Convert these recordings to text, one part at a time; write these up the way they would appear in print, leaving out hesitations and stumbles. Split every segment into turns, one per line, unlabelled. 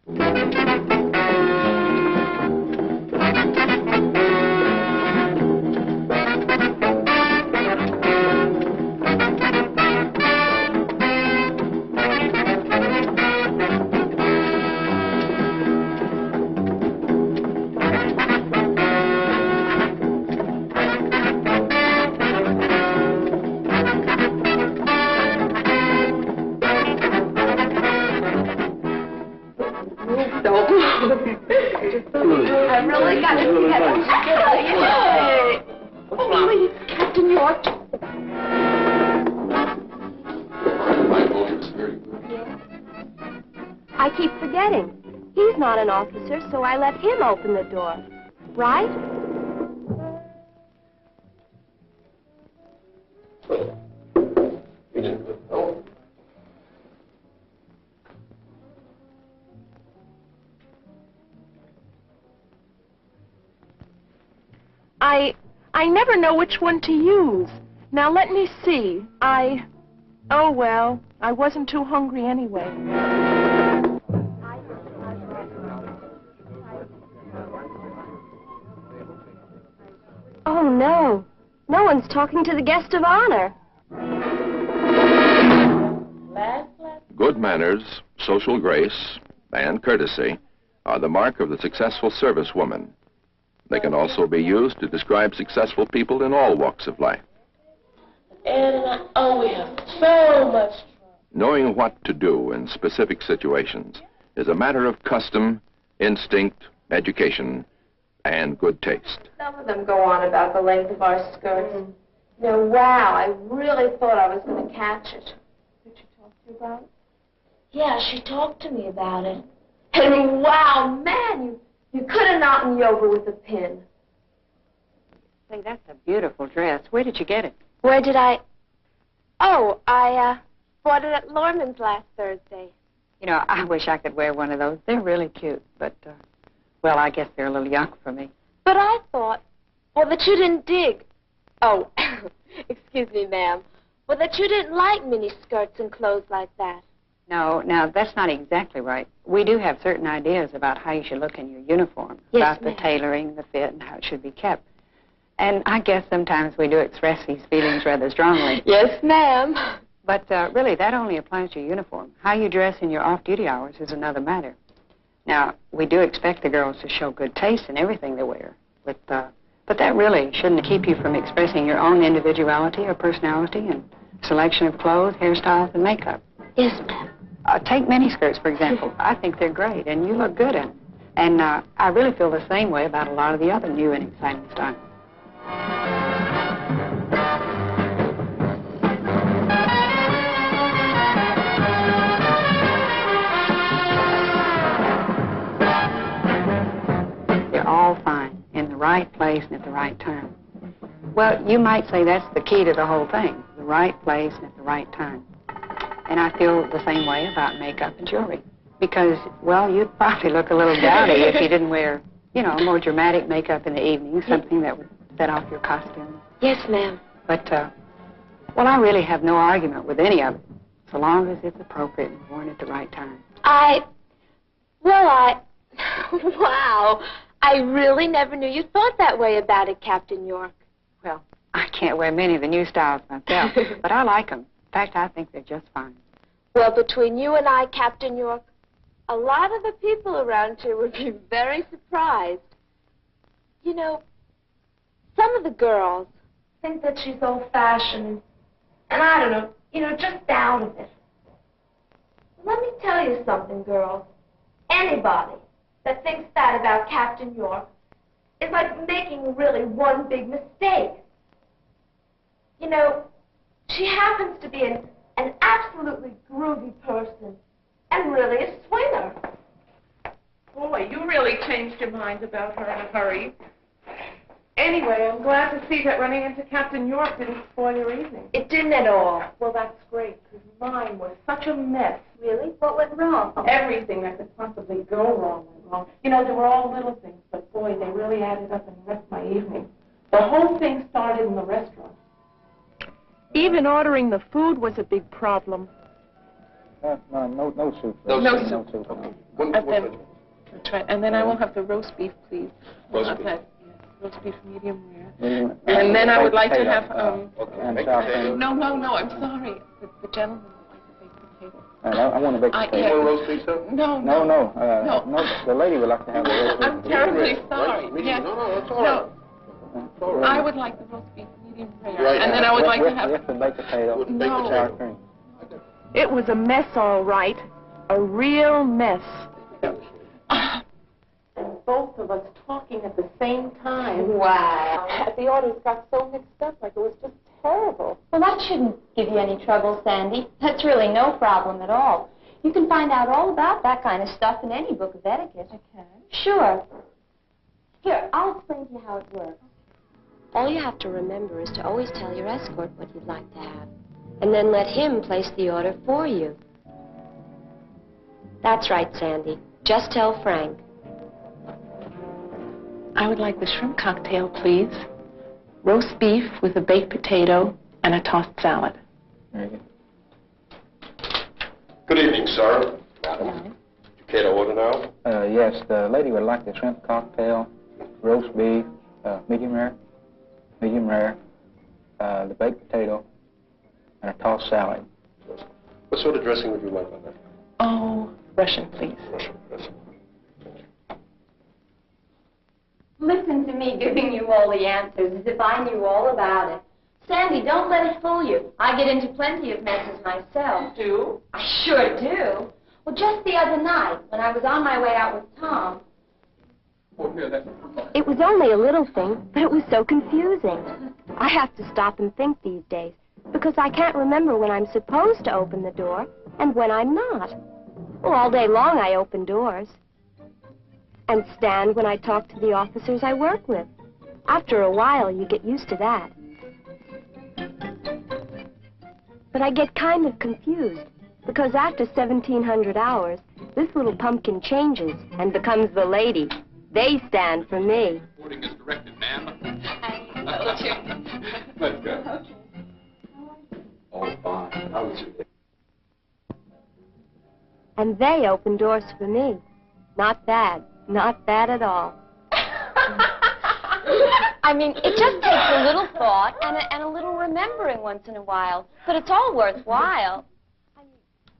I really got to see that. Oh, please, Captain York.
I keep forgetting. He's not an officer, so I let him open the door. Right? I never know which one to use. Now, let me see. Oh, well, I wasn't too hungry anyway. Oh, no. No one's talking to the guest of honor.
Good manners, social grace, and courtesy are the mark of the successful service woman. They can also be used to describe successful people in all walks of life.
Oh, we have so much trouble.
Knowing what to do in specific situations is a matter of custom, instinct, education, and good taste.
Some of them go on about the length of our skirts. You know, wow, I really thought I was going to catch it. Did she talk to you about it?
Yeah, she talked to me about it. And wow, man, you could have knocked me over with a pin.
Say, that's a beautiful dress. Where did you get it?
Where did I... Oh, I bought it at Lorman's last Thursday.
You know, I wish I could wear one of those. They're really cute, but, well, I guess they're a little young for me.
But I thought, well, that you didn't dig. Oh, excuse me, ma'am. Well, that you didn't like mini skirts and clothes like that.
No, now, that's not exactly right. We do have certain ideas about how you should look in your uniform,
yes,
about the tailoring, the fit, and how it should be kept. And I guess sometimes we do express these feelings rather strongly.
Yes, ma'am.
But really, that only applies to your uniform. How you dress in your off-duty hours is another matter. Now, we do expect the girls to show good taste in everything they wear, but that really shouldn't keep you from expressing your own individuality or personality and selection of clothes, hairstyles, and makeup.
Yes, ma'am.
Take miniskirts, for example. I think they're great, and you look good in them. And I really feel the same way about a lot of the other new and exciting styles. They're all fine, in the right place and at the right time. Well, you might say that's the key to the whole thing, the right place and at the right time. And I feel the same way about makeup and jewelry. Because, well, you'd probably look a little dowdy if you didn't wear, you know, more dramatic makeup in the evening, something that would set off your costume.
Yes, ma'am.
But, well, I really have no argument with any of it, so long as it's appropriate and worn at the right time.
Wow, I really never knew you thought that way about it, Captain York.
Well, I can't wear many of the new styles myself, but I like them. In fact, I think they're just fine.
Well, between you and I, Captain York, a lot of the people around here would be very surprised. You know, some of the girls think that she's old-fashioned, and I don't know, you know, just down a bit. Let me tell you something, girls. Anybody that thinks that about Captain York is like making really one big mistake. You know, she happens to be an absolutely groovy person and really a swinger.
Boy, you really changed your mind about her in a hurry. Anyway, I'm glad to see that running into Captain York didn't spoil your evening.
It didn't at all.
Well, that's great, because mine was such a mess.
Really? What went wrong?
Everything that could possibly go wrong went wrong. You know, they were all little things, but boy, they really added up and wrecked my evening. The whole thing started in the restaurant.
Even ordering the food was a big problem. No soup.
No soup.
Okay.
That's right. And then I will have the roast beef, please.
Roast beef.
Roast beef medium rare. And then I would like to have No, I'm sorry. The gentleman would like the baked potato.
I want a baked potato.
You want roast beef, sir?
No. The lady would like to have the roast beef.
I'm terribly sorry. Yes.
No, it's all right. It's all right.
I would like the roast beef medium rare.
Right.
And then I would like to have...
With the baked potato.
No.
Sour cream.
It was a mess, all right. A real mess. And both of us talking at the same time.
Wow.
The orders got so mixed up, like it was just terrible.
Well, that shouldn't give you any trouble, Sandy. That's really no problem at all. You can find out all about that kind of stuff in any book of etiquette.
I can?
Sure. Here, I'll explain to you how it works. All you have to remember is to always tell your escort what you'd like to have, and then let him place the order for you. That's right, Sandy. Just tell Frank.
I would like the shrimp cocktail, please. Roast beef with a baked potato and a tossed salad.
Very good.
Good evening, sir. Madam. You care to order now?
Yes, the lady would like the shrimp cocktail, roast beef, medium rare, the baked potato, and a tossed salad.
What sort of dressing would you like on that?
Oh, Russian, please.
Russian.
Listen to me giving you all the answers as if I knew all about it. Sandy, don't let it fool you. I get into plenty of messes myself.
You do?
I sure do. Well, just the other night, when I was on my way out with Tom... It was only a little thing, but it was so confusing. I have to stop and think these days, because I can't remember when I'm supposed to open the door and when I'm not. Well, all day long I open doors. And stand when I talk to the officers I work with. After a while, you get used to that. But I get kind of confused, because after 1,700 hours, this little pumpkin changes and becomes the lady. They stand for me.
Reporting is directed, ma'am.
Let's go. Oh, fine. How was it?
And they open doors for me. Not bad. Not bad at all. I mean, it just takes a little thought and a little remembering once in a while. But it's all worthwhile.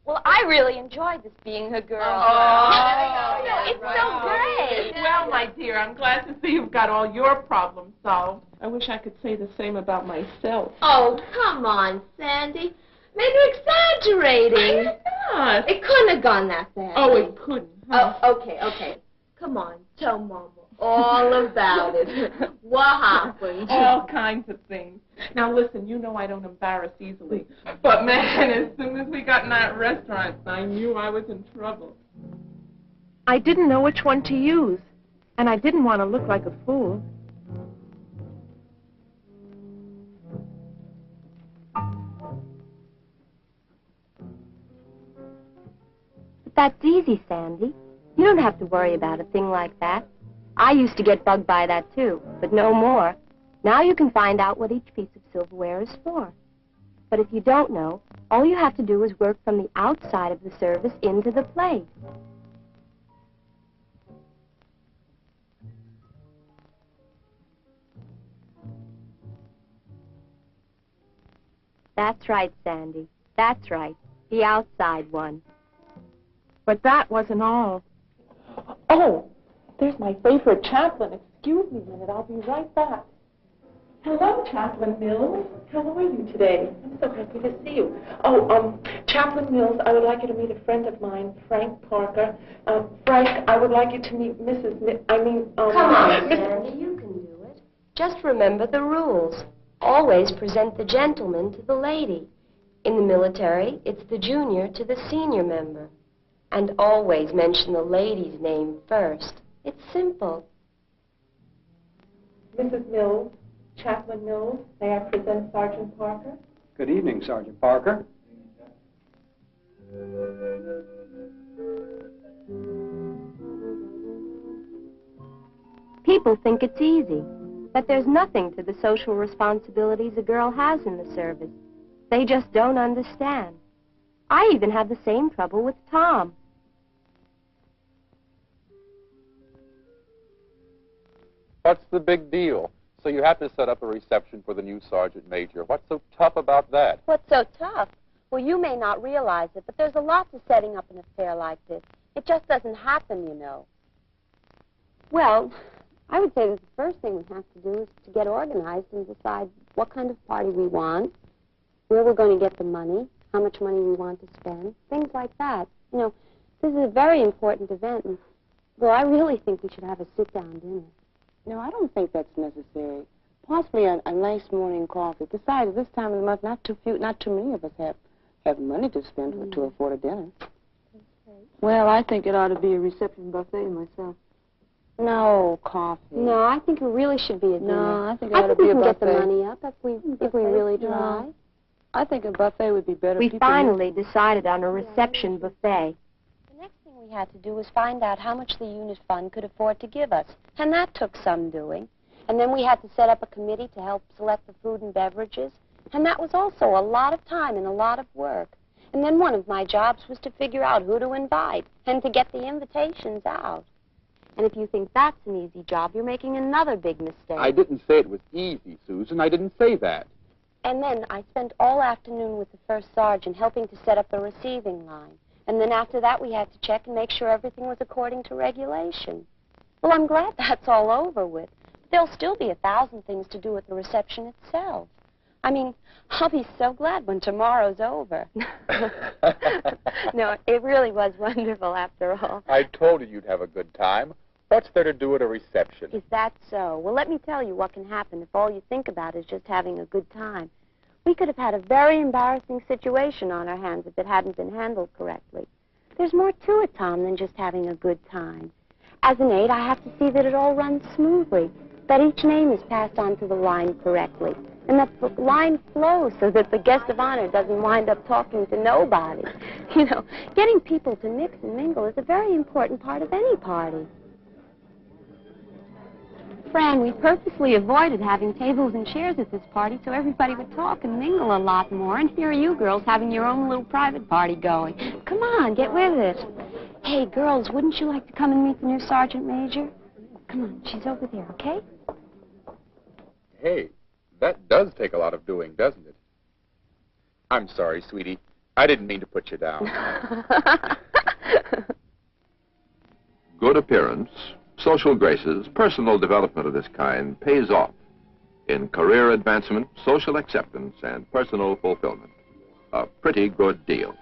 Well, I really enjoyed this being a girl.
Oh,
it's so great.
Well, my dear, I'm glad to see you've got all your problems solved. I wish I could say the same about myself.
Oh, come on, Sandy. Maybe exaggerating.
Not.
It couldn't have gone that bad.
Oh, it couldn't. Huh?
Oh, okay. Come on, tell Mama all about it. What happened?
All kinds of things. Now, listen, you know I don't embarrass easily. But, man, as soon as we got in that restaurant, I knew I was in trouble. I didn't know which one to use, and I didn't want to look like a fool.
But that's easy, Sandy. You don't have to worry about a thing like that. I used to get bugged by that, too, but no more. Now you can find out what each piece of silverware is for. But if you don't know, all you have to do is work from the outside of the service into the plate. That's right, Sandy. That's right. The outside one.
But that wasn't all. Oh, there's my favorite chaplain. Excuse me a minute. I'll be right back. Hello, Chaplain Mills. How are you today? I'm so happy to see you. Oh, Chaplain Mills, I would like you to meet a friend of mine, Frank Parker. Frank, I would like you to meet Mrs.
Come on, Sandy, you can do it. Just remember the rules. Always present the gentleman to the lady. In the military, it's the junior to the senior member. And always mention the lady's name first. It's simple.
Mrs. Mills, Chaplain Mills, may I present Sergeant Parker?
Good evening, Sergeant Parker.
People think it's easy, but there's nothing to the social responsibilities a girl has in the service. They just don't understand. I even had the same trouble with Tom.
What's the big deal? So you have to set up a reception for the new sergeant major. What's so tough about that?
What's so tough? Well, you may not realize it, but there's a lot to setting up an affair like this. It just doesn't happen, you know. Well, I would say that the first thing we have to do is to get organized and decide what kind of party we want, where we're going to get the money, how much money we want to spend, things like that. You know, this is a very important event, and, well, I really think we should have a sit-down dinner.
No, I don't think that's necessary. Possibly a nice morning coffee. Besides, at this time of the month, not too many of us have money to spend to afford a dinner.
Well, I think it ought to be a reception buffet myself.
No, coffee.
No, I think it really should be a dinner.
No, I think it ought to be a
we can
buffet.
get the money up if we really try.
No. I think a buffet would be better.
We finally decided on a reception buffet. The next thing we had to do was find out how much the unit fund could afford to give us, and that took some doing. And then we had to set up a committee to help select the food and beverages, and that was also a lot of time and a lot of work. And then one of my jobs was to figure out who to invite and to get the invitations out. And if you think that's an easy job, you're making another big mistake.
I didn't say it was easy, Susan. I didn't say that.
And then I spent all afternoon with the first sergeant helping to set up the receiving line. And then after that, we had to check and make sure everything was according to regulation. Well, I'm glad that's all over with. There'll still be 1,000 things to do at the reception itself. I mean, I'll be so glad when tomorrow's over. No, it really was wonderful after all.
I told you you'd have a good time. What's there to do at a reception?
Is that so? Well, let me tell you what can happen if all you think about is just having a good time. We could have had a very embarrassing situation on our hands if it hadn't been handled correctly. There's more to it, Tom, than just having a good time. As an aide, I have to see that it all runs smoothly, that each name is passed on to the line correctly, and that the line flows so that the guest of honor doesn't wind up talking to nobody. You know, getting people to mix and mingle is a very important part of any party. Fran, we purposely avoided having tables and chairs at this party so everybody would talk and mingle a lot more, and here are you girls having your own little private party going. Come on, get with it. Hey, girls, wouldn't you like to come and meet the new sergeant major? Come on, she's over there, okay?
Hey, that does take a lot of doing, doesn't it? I'm sorry, sweetie. I didn't mean to put you down.
Good appearance, social graces, personal development of this kind pays off in career advancement, social acceptance, and personal fulfillment. A pretty good deal.